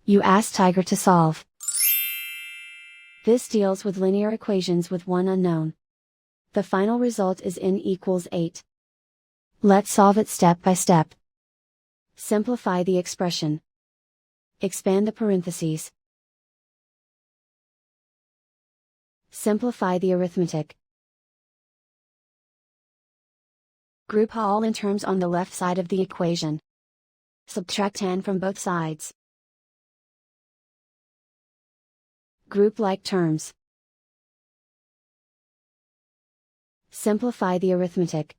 You ask Tiger to solve. This deals with linear equations with one unknown. The final result is n equals 8. Let's solve it step by step. Simplify the expression. Expand the parentheses. Simplify the arithmetic. Group all in terms on the left side of the equation. Subtract n from both sides. Group like terms. Simplify the arithmetic.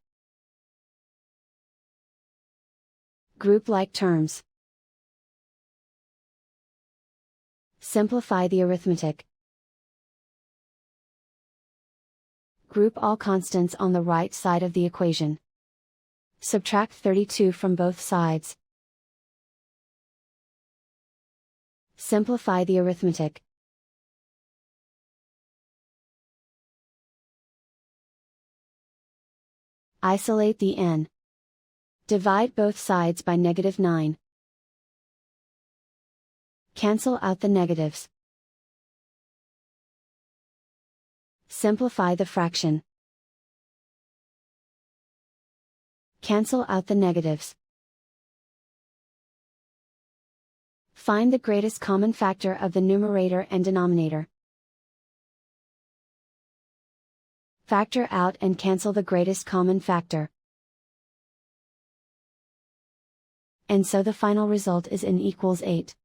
Group like terms. Simplify the arithmetic. Group all constants on the right side of the equation. Subtract 32 from both sides. Simplify the arithmetic. Isolate the n. Divide both sides by -9. Cancel out the negatives. Simplify the fraction. Cancel out the negatives. Find the greatest common factor of the numerator and denominator. Factor out and cancel the greatest common factor. And so the final result is n equals 8.